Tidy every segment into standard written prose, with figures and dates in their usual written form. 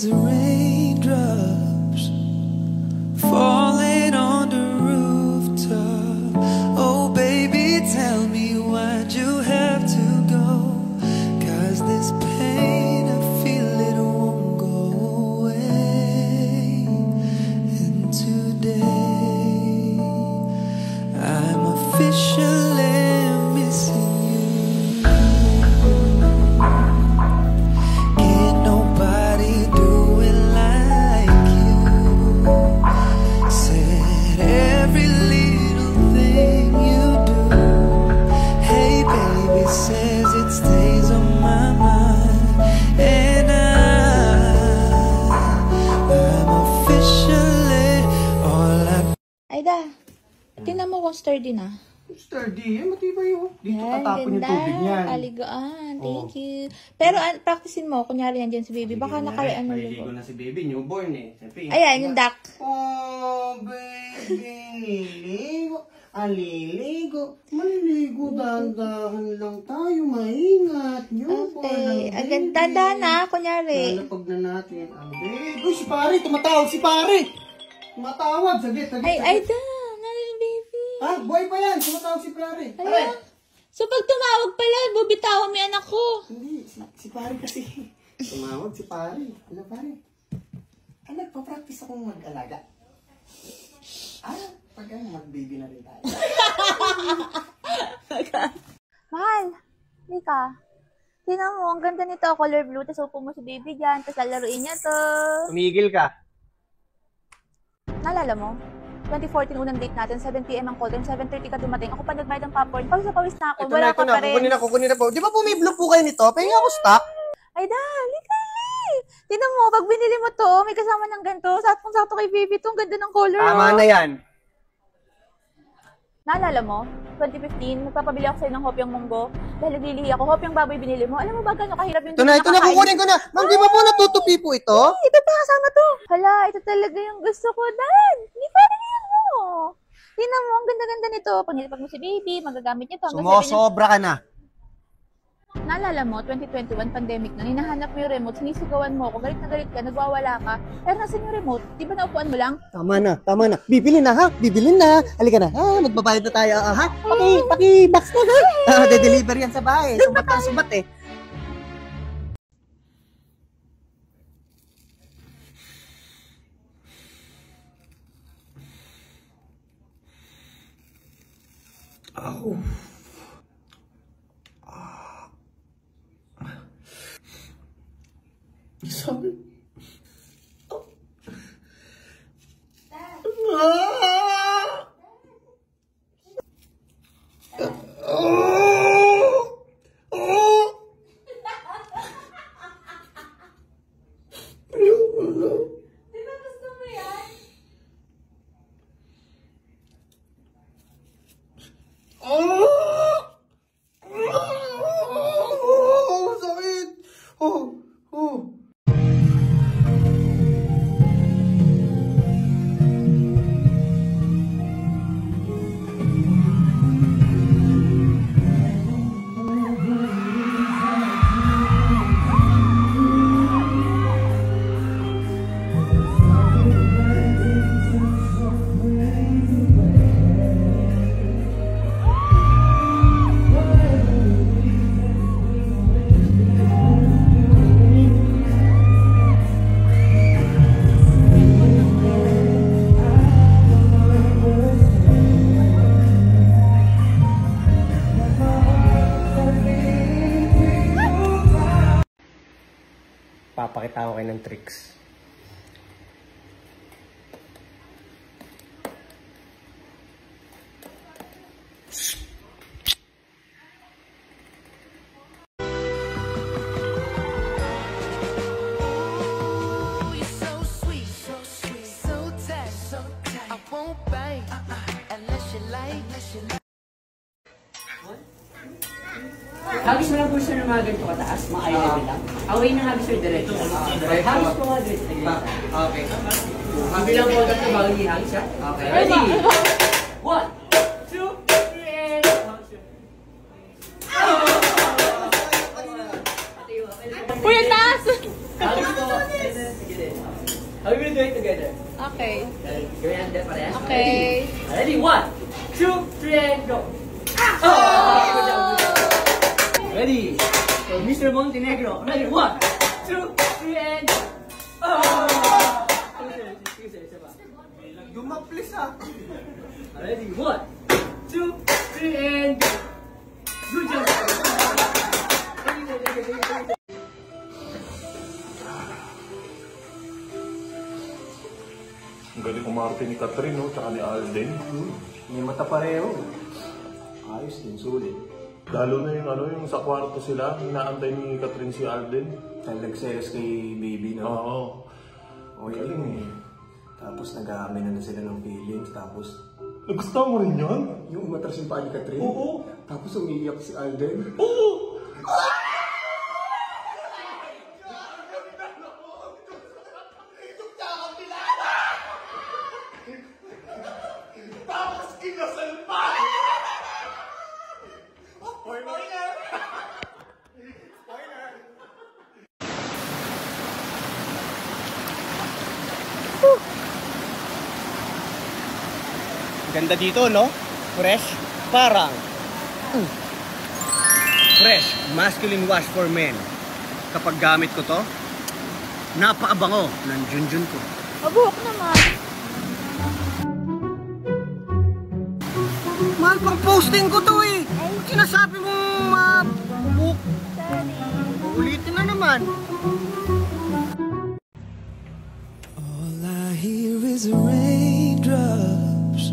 these raindrops falling on the rooftop. Oh baby, tell me why'd you have to go? 'Cause this pain, I feel it won't go away. And today I'm officially missing you. Can't nobody do it like you. Said every little thing you do. Hey baby, says it stays on my mind. And I'm officially all I. Aida, tingnan mo kung sturdy na. Sturdy, matibay yun. Dito Yan, tatapon yung ganda. tubig niyan. Kaligaan. Thank you. Pero practicein mo. Kunyari yan dyan si baby. Baka nakayaan mo Maliligo ligo. na si baby, newborn eh. Siyempre, Ayan, yung duck. Oh, baby, nililigo. Aliligo. Maliligo, dahan-dahan lang tayo. Maingat. Newborn Okay. ang Ang ganda na. Kunyari. Lalapag na natin ang baby. Uy, si pare, tumatawag si pare. Tumatawag, saglit. Ay, Aida. Nanin baby. Ah, boy pa yan. Tumatawag si pare. Ala. So pag tumawag pala, bubitawan mo yung anak ko. Hindi, si pare kasi. Tumawag si pare. Ano pare? Ay, nagpa-practice akong mag-alaga. Pag mag-baby na rin tayo. Mahal. Hindi ka. Tingnan mo, ang ganda nito. Color blue. Tapos upo mo si baby dyan. Tapos lalaruin niya to. Tumigil ka. Naalala mo? 2014 unang date natin, 7 p.m. ang call time, 7:30 ka dumating. Ako pa nagbayad ng popcorn. Pawis na pawis na ako. Wala ka pa rin. Kukunin na po. Di ba bumiblo po kayo nito? Pahinga ako stock. Ay, dali, dali. Tingnan mo, pag binili mo to, may kasama ng ganito. Sakto kay baby to. Ang ganda ng color. Tama na yan. Naalala mo? 2015, magpapabili ako sa'yo ng hopyang munggo. Dahil naglilihi ako, hopyang baboy binili mo. Alam mo ba gano'ng kahirap yung Ito na, kukunin ko na. Ma'am, di ba po natutupi po ito? Ito pa kasama to. Hala, ito talaga yung gusto ko, Dan. Hindi pa rin yan mo. Tingnan mo, ang ganda-ganda nito. Pag nilipag mo si baby, magagamit niya to. Sumosobra ka na. Naalala mo, 2021, pandemic na, hinahanap mo yung remote, sinisigawan mo ako, galit na galit ka, nagwawala ka. Pero nasan yung remote? Di ba naupuan mo lang? Tama na. Bibili na ha? Bibili na. Halika na. Magbabayad na tayo. Ha? Paki-box na ha? De-deliver yan sa bahay. Sumat eh. Oh. Sabi. Oh. Di ba gusto mo yan? Sakit. Papakita ko kayo ng tricks. Habis mo lang po sir ng mga ganito kataas, mga eye level lang. Away na habis sir, diretso. Habis po mga diretso. Okay. Mabilang po dito bago i-habis ha. Okay. Ready? 1, 2, 3, and... Uy, ang taas! Habis po. How we will do it together? Okay. Gawin natin parehas. Okay. Ready? 1, 2, 3, and go! Oh! Good job, good job. Ready? So, Mr. Montenegro. Ready? 1, 2, 3, and go! Oh! Sige, sir. Isa pa. Lumaplis ah. Ready? 1, 2, 3, and go! Good job! Ang galing umarte ni Catherine, no? Tsaka ni Alden. May mata pareho. Ayos din, sulit. Lalo na yung sa kwarto sila, inaantay ni Catherine si Alden. Nagselos kay baby, no? Oo. O yun eh. Tapos nag-aamin na sila ng feelings. Tapos, Nagustuhan mo rin yan? yung umatras yung paa ni Catherine. Oo. Tapos umiiyak si Alden. Oo! Tapos kinasal pa! Ganda dito, no? Fresh. Parang. Fresh. Masculine wash for men. Kapag gamit ko to, napaabango ng junjun ko. Mabuhok naman. Mahal pang posting ko to eh. Sinasabi mo mabuk. Sorry. Ulitin na naman. All I hear is raindrops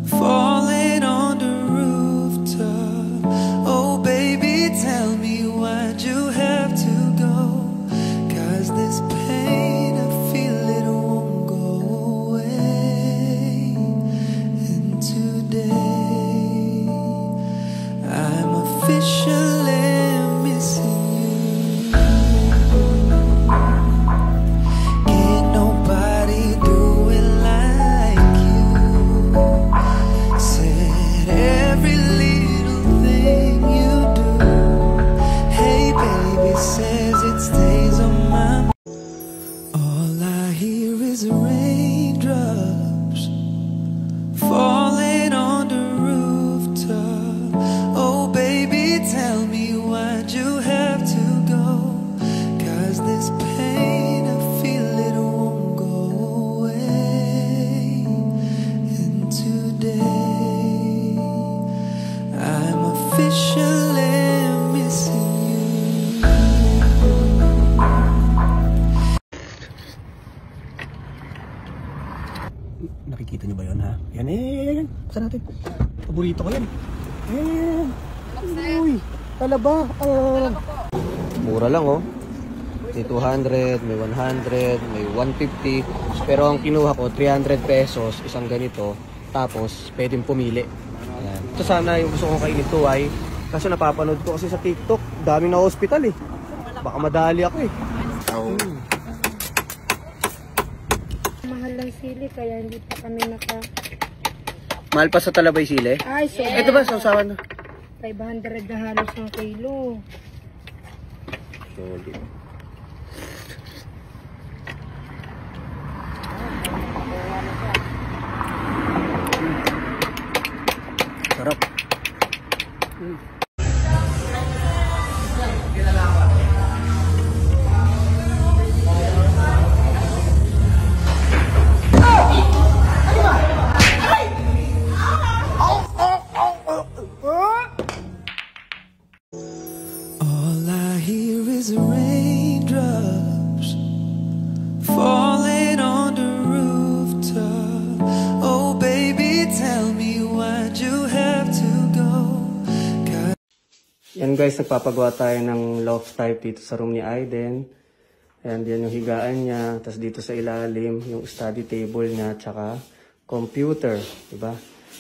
falling on the rooftop. Oh baby, tell me why'd you have to go? 'Cause this pain, I feel it won't go away. And today I'm officially missing you. Ain't nobody do it like you. Said every little thing you do. Hey baby, says it stays on my mind. All I hear is raindrops falling on the rooftop. Oh baby, tell me why'd you have to go? 'Cause this pain, I feel it won't go away. And today I'm officially missing you. Nakikita niyo ba yun, ha? Yan, yan. Buksan natin. Paborito ko yan. Yan. Uy, talaba. Mura lang, oh. May 200, may 100, may 150. Pero ang kinuha ko, 300 pesos, isang ganito. Tapos, pwedeng pumili. Ayan. Ito sana yung gusto kong kainin to ay, kaso napapanood ko kasi sa TikTok, daming na hospital eh. Baka madali ako eh. Mahal lang sili kaya hindi pa kami Mahal pa sa Talabay Sile? Ay, so Ito ba, sausawan na? 500 na halos ng kilo. Solid. Sarap. All I hear is raindrops falling on the rooftop. Oh baby, tell me why'd you have to go? Yan guys, nagpapagawa tayo ng loft type dito sa room ni Aiden. Ayan, yan yung higaan niya. Tapos dito sa ilalim, yung study table niya, tsaka computer. Diba?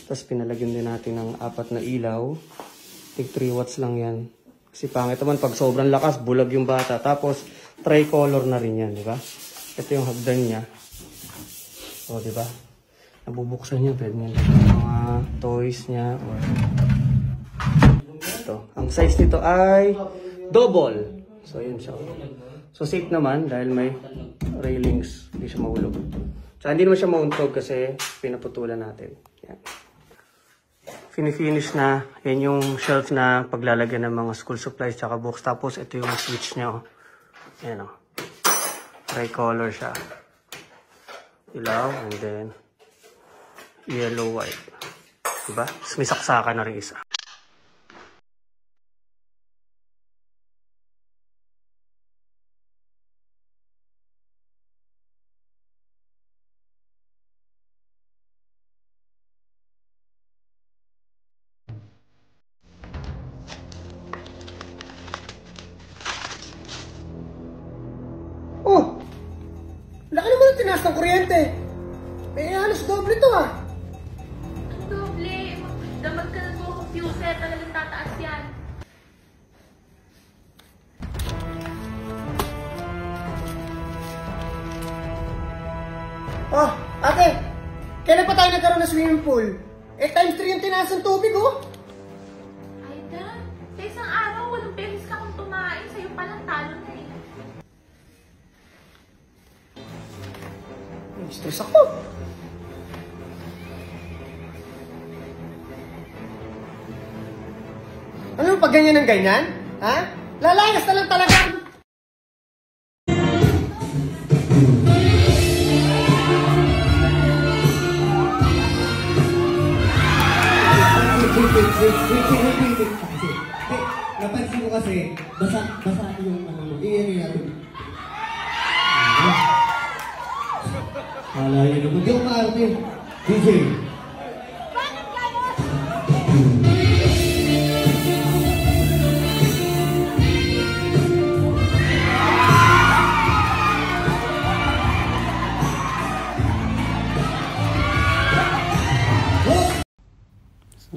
Tapos pinalagyan din natin ng 4 na ilaw. Tig 3 watts lang yan. Kasi pangit naman, pag sobrang lakas, bulag yung bata. Tapos, tricolor na rin yan, diba? Ito yung hagdan niya. O, diba? Nabubuksan niya, pwede niya mga toys niya. Or ito. Ang size nito ay double. So, yun siya. So, safe naman dahil may railings. Hindi siya mahulog. So, hindi naman siya mauntog kasi pinaputulan natin. Yan. Finish na. Yan yung shelf na paglalagyan ng mga school supplies tsaka books. Tapos, ito yung switch niya. Oh. Yan o. Tricolor siya. Ilaw and then yellow-white. Diba? May saksakan na rin isa. Oh! Laki naman ang tinaas ng kuryente. Eh, halos doble to ah. Ang doble. Damag ka na po computer. Talagang tataas yan. Oh, ate! Kailan pa tayo nagkaroon ng swimming pool? Eh, times 3 yung tinaas ng tubig oh. Ay, Dan. Sa isang araw, 8 beses ka kung tumain. Sa'yo palang talo na eh. Stress ako. Ano pag ganyan ng ganyan? Ha? Lalayas na lang talaga. Napansin ko kasi, basa yung ano, iyan natin. Hala yun naman. Di ako maarte. DJ.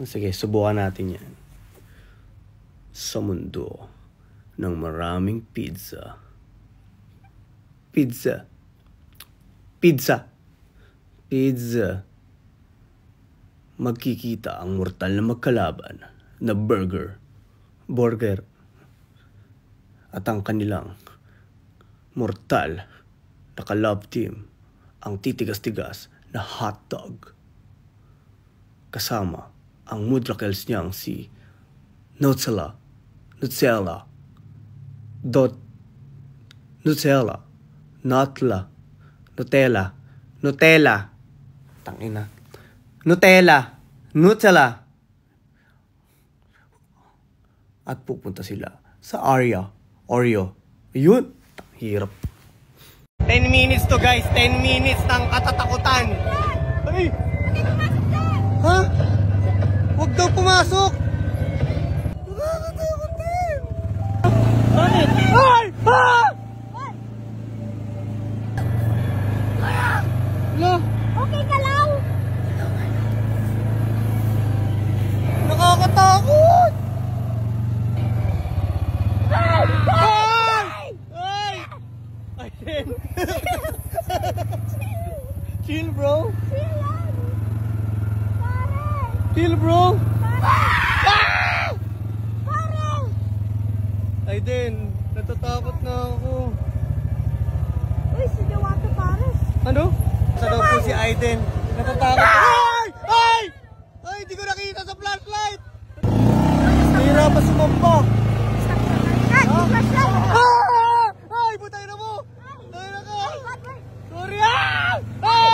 Sige, subukan natin yan. Sa mundo ng maraming pizza. Pizza. Magkikita ang mortal na magkalaban na burger. At ang kanilang mortal na ka-love team, ang titigas-tigas na hotdog. Kasama ang mudrakels niyang si Nutella, Tangina. Nutella. At pupunta sila sa Oreo. Yun. Hirap. 10 minutes to guys. 10 minutes ng katatakutan. Ay! Ha? Huwag daw pumasok! Nakakatakot din! Bakit? Ay! Ha! Lo! Okay ka lang? Nakakatakot! Ay! Ay! Ay! Chill bro! Chill bro! Aiden, natatakot na ako. Uy, siniwata pares. Ano? Sa daw po si Aiden. Natatakot. Ay! Ay! Ay, hindi ko nakita sa flashlight! Nahirapan sumamba. Ay, flashlight! Ah! Ay, butay na mo! Ay, naka! Sorry! Ah! Ah!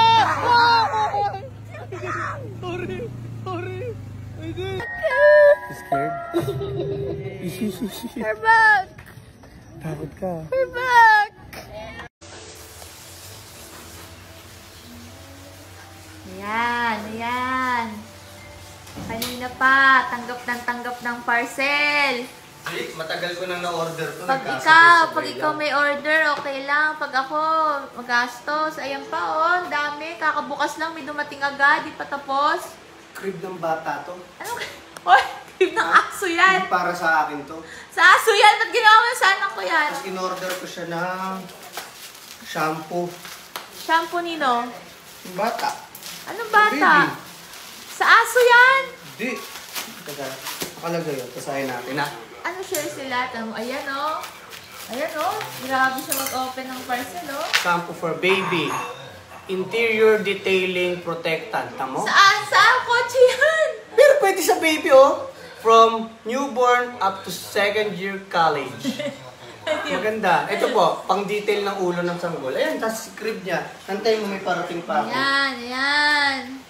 Sorry! Aiden! Scared? We're back! Takot ka. We're back! Ayan. Kanina pa, tanggap ng parcel. Matagal ko nang na-order to. Pag ikaw may order, okay lang. Pag ako, magastos. Ayan pa, oh, dami. Kakabukas lang, may dumating agad. Di pa tapos. Crib ng bata to. Ano? Oy, crib ng aso yan. Hindi para sa akin to. Sa aso yan? Ba't ginawa mo sa anak ko yan? Tapos in-order ko siya ng shampoo. Shampoo nino? Yung bata. Anong bata? Baby. Sa aso yan? Hindi. Teka, nakalagay yun. Tasahin natin ha. Ano share sila? Tanong, ayan, oh. Ayan oh, grabe siya mag-open ng parcel oh. Shampoo for baby. Interior detailing protectant. Tamo? Saan kotse yan? Pero pwede sa baby, oh. From newborn up to second year college. Maganda. Ito po, pang detail ng ulo ng sanggol. Ayan, tapos crib niya. Antayin mo may parating pa ako. Ayan.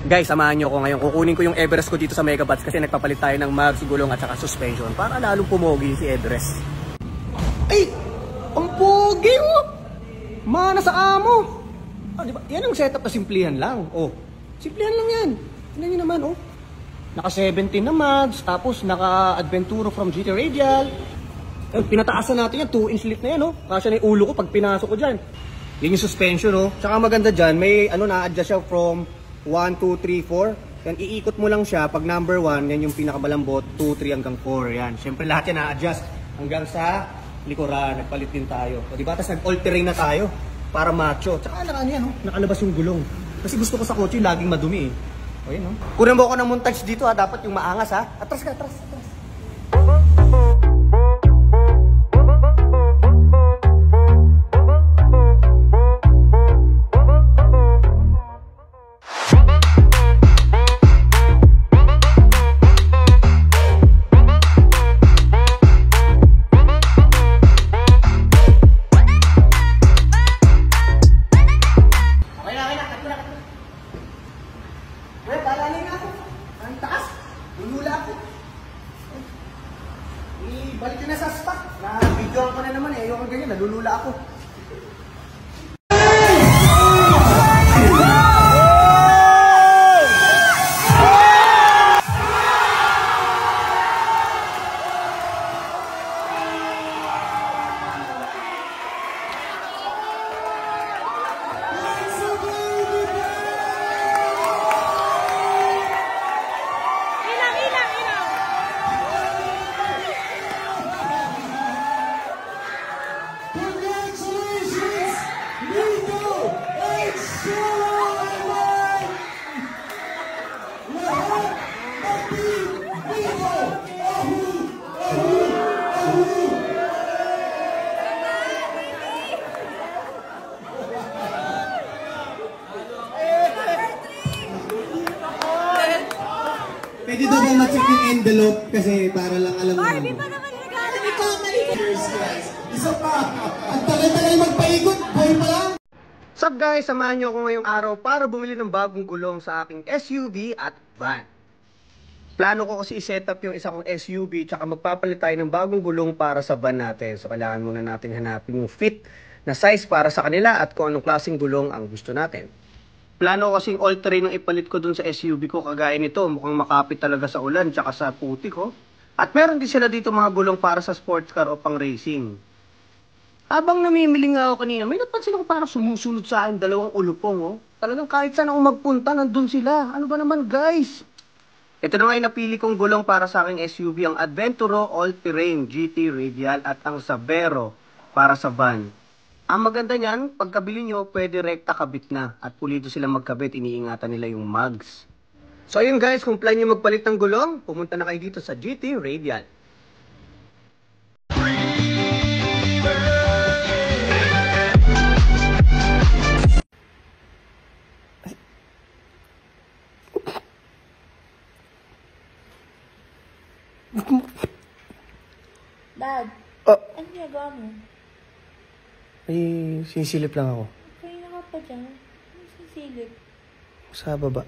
Guys, samahan nyo ko ngayon. Kukunin ko yung Everest ko dito sa Megabats kasi nagpapalit tayo ng mags, gulong at saka suspension para lalong pumogi si Everest. Ay! Ang pogi mo! Mana sa amo! Ah, diba? Yan ang setup na simplihan lang. Oh, simplihan lang yan. Tignan nyo naman, oh. Naka 17 na mags, tapos naka Adventuro from GT Radial. Pinataasan natin yan, 2-inch lift na yan, oh. Kasya na yung ulo ko pag pinasok ko dyan. Yan yung suspension, oh. Tsaka maganda dyan, may na-adjust siya from 1, 2, 3, 4. Yan, iikot mo lang siya. Pag number 1, yan yung pinakamalambot, 2, 3 hanggang 4. Yan. Siyempre lahat yan na-adjust hanggang sa likuran. Nagpalit din tayo. O diba? Tapos nag-all-terrain na tayo para macho. Tsaka yan, oh. Nakalabas yung gulong. Kasi gusto ko sa kotse laging madumi, eh. O yun, oh. Kunin mo ako ng montage dito, ha. Dapat yung maangas, ha. Atras ka, atras. Balik ka na sa spot. Na-videoan ko na naman eh. Ayoko ganyan. Nalulula ako. Pwede daw ba ma-check yung envelope kasi para lang alam mo. Barbie pa naman regalo. Isa pa! Ang tagal-tagal magpaikot, boy pa lang! What's up guys? Samahan nyo ako ngayong araw para bumili ng bagong gulong sa aking SUV at van. Plano ko kasi i-set up yung isa kong SUV tsaka magpapalit tayo ng bagong gulong para sa van natin. So kailangan muna natin hanapin yung fit na size para sa kanila at kung anong klaseng gulong ang gusto natin. Plano ko kasing all-terrain ng ipalit ko dun sa SUV ko kagaya nito. Mukhang makapit talaga sa ulan tsaka sa putik, oh. At meron din sila dito mga gulong para sa sports car o pang racing. Habang namimili nga ako kanina, may napansin ako parang sumusunod sa akin dalawang ulupong, oh. Talagang kahit saan ako magpunta, nandun sila. Ano ba naman, guys? Ito na nga yung napili kong gulong para sa aking SUV, ang Adventuro All-Terrain GT Radial at ang Sabero para sa van. Ang maganda niyan, pagkabili nyo, pwede rekta kabit na. At pulido sila magkabit, iniingatan nila yung mags. So ayun guys, kung plan nyo magpalit ng gulong, pumunta na kayo dito sa GT Radial. Dad, Oh, ano ginagawa mo? ay, sisilip lang ako. Kanina ka pa dyan. Ano sisilip? Sa baba.